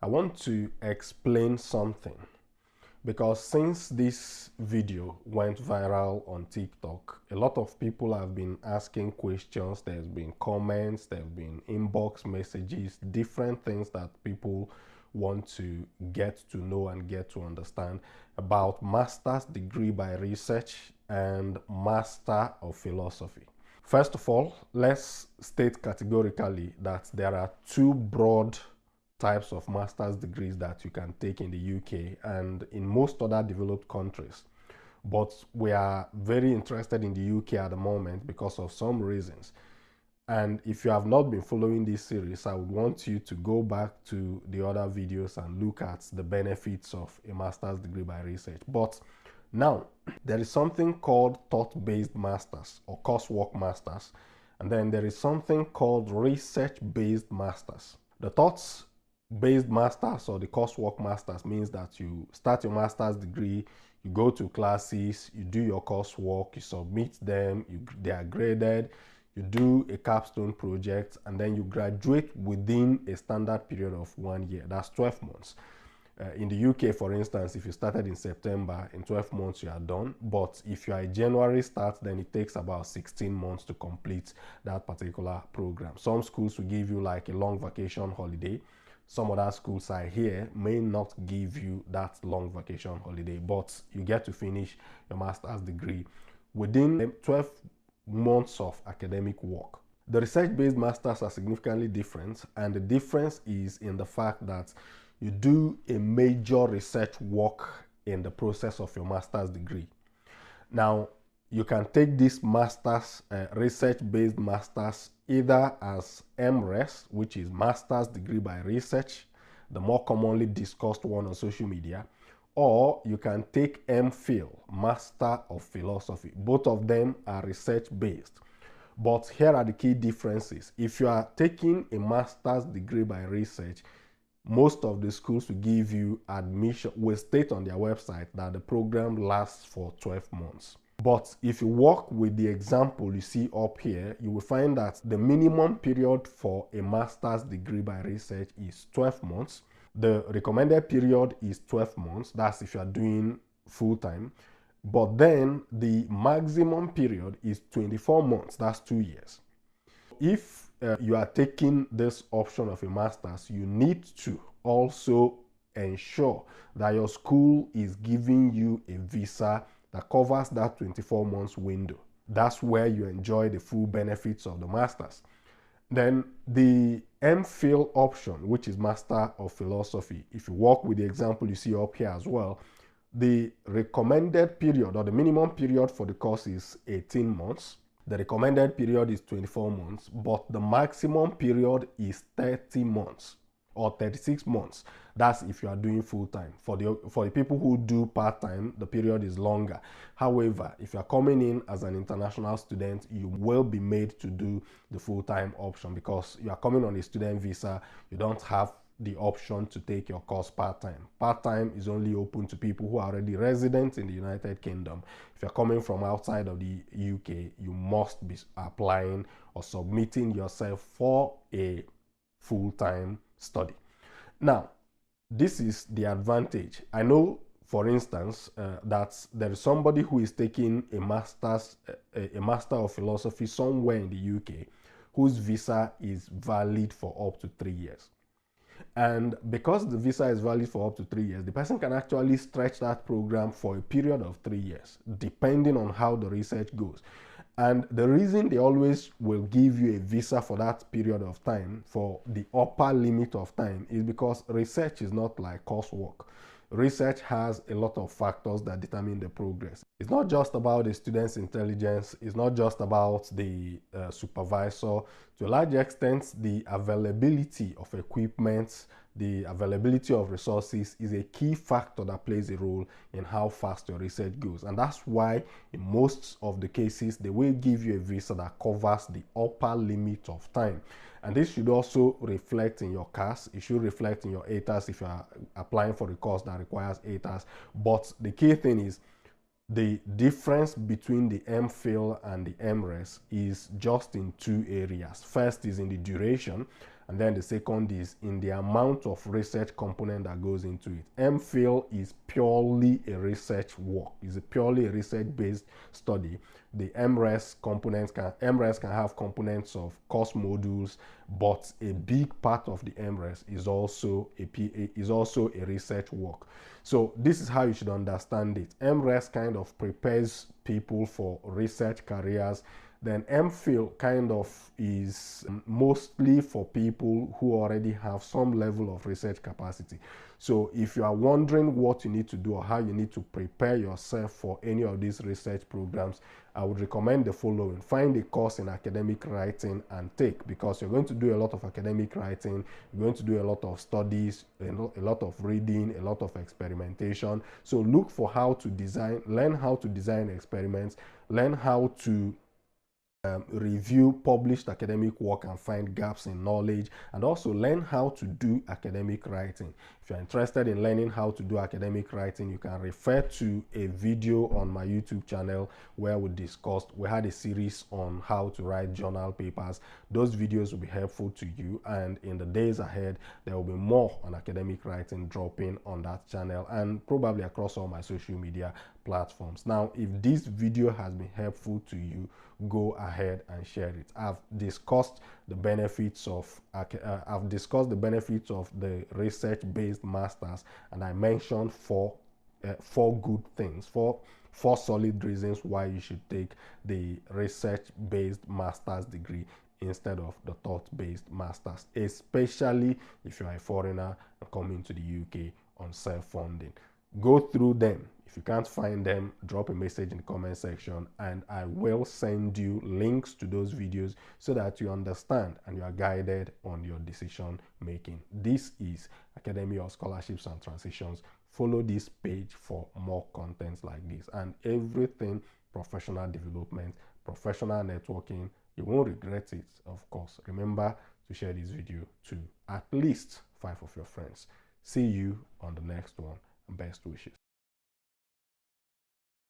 I want to explain something because since this video went viral on TikTok, a lot of people have been asking questions. There's been comments, there have been inbox messages, different things that people want to get to know and get to understand about master's degree by research and master of philosophy. First of all, let's state categorically that there are two broad types of master's degrees that you can take in the UK and in most other developed countries. But we are very interested in the UK at the moment because of some reasons. And if you have not been following this series, I would want you to go back to the other videos and look at the benefits of a master's degree by research. But now, there is something called thought-based masters or coursework masters, and then there is something called research-based masters. The thoughts-based masters or the coursework masters means that you start your master's degree, you go to classes, you do your coursework, you submit them, they are graded, you do a capstone project, and then you graduate within a standard period of 1 year. That's 12 months. In the UK, for instance, if you started in September, in 12 months you are done. But if you are a January start, then it takes about 16 months to complete that particular program. Some schools will give you like a long vacation holiday. Some other schools I hear may not give you that long vacation holiday, but you get to finish your master's degree within 12 months of academic work. The research-based masters are significantly different, and the difference is in the fact that you do a major research work in the process of your master's degree. Now, you can take this master's, research-based masters, either as MRes, which is master's degree by research, the more commonly discussed one on social media, or you can take MPhil, Master of Philosophy. Both of them are research-based. But here are the key differences. If you are taking a master's degree by research, most of the schools will give you admission, will state on their website that the program lasts for 12 months. But if you work with the example you see up here, you will find that the minimum period for a master's degree by research is 12 months. The recommended period is 12 months. That's if you are doing full-time. But then the maximum period is 24 months. That's 2 years. If you are taking this option of a master's, you need to also ensure that your school is giving you a visa that covers that 24 months window. That's where you enjoy the full benefits of the master's. Then the MPhil option, which is Master of Philosophy, if you work with the example you see up here as well, the recommended period or the minimum period for the course is 18 months. The recommended period is 24 months, but the maximum period is 30 months or 36 months. That's if you are doing full-time. For the people who do part-time, the period is longer. However, if you are coming in as an international student, you will be made to do the full-time option because you are coming on a student visa. You don't have the option to take your course part-time. Part-time is only open to people who are already residents in the United Kingdom. If you're coming from outside of the UK, you must be applying or submitting yourself for a full-time study. Now, this is the advantage. I know, for instance, that there is somebody who is taking a Master of Philosophy somewhere in the UK whose visa is valid for up to 3 years. And because the visa is valid for up to 3 years, the person can actually stretch that program for a period of 3 years, depending on how the research goes. And the reason they always will give you a visa for that period of time, for the upper limit of time, is because research is not like coursework. Research has a lot of factors that determine the progress. It's not just about the student's intelligence. It's not just about the supervisor. To a large extent, the availability of equipment, the availability of resources is a key factor that plays a role in how fast your research goes. And that's why in most of the cases, they will give you a visa that covers the upper limit of time. And this should also reflect in your CAS. It should reflect in your ATAS if you are applying for a course that requires ATAS. But the key thing is the difference between the MPhil and the MRes is just in two areas. First is in the duration, And then the second is in the amount of research component that goes into it. MPhil is purely a research work. It's a purely a research-based study. The MRes can have components of course modules, but a big part of the MRes is also a research work. So this is how you should understand it. MRes kind of prepares people for research careers. Then MPhil kind of is mostly for people who already have some level of research capacity. So if you are wondering what you need to do or how you need to prepare yourself for any of these research programs, I would recommend the following. Find a course in academic writing and take, because you're going to do a lot of academic writing, you're going to do a lot of studies, a lot of reading, a lot of experimentation. So look for how to design, learn how to design experiments, learn how to review published academic work and find gaps in knowledge, and also learn how to do academic writing. If you're interested in learning how to do academic writing, you can refer to a video on my YouTube channel where we had a series on how to write journal papers. Those videos will be helpful to you, and in the days ahead there will be more on academic writing dropping on that channel and probably across all my social media platforms. Now, if this video has been helpful to you, go ahead and share it. I've discussed the benefits of the research-based masters, and I mentioned four good things, four solid reasons why you should take the research-based master's degree instead of the thought-based masters, especially if you are a foreigner and coming to the UK on self-funding. Go through them. If you can't find them, drop a message in the comment section and I will send you links to those videos so that you understand and you are guided on your decision making. This is Academy of Scholarships and Transitions. Follow this page for more content like this and everything professional development, professional networking. You won't regret it, of course. Remember to share this video to at least 5 of your friends. See you on the next one. Best wishes.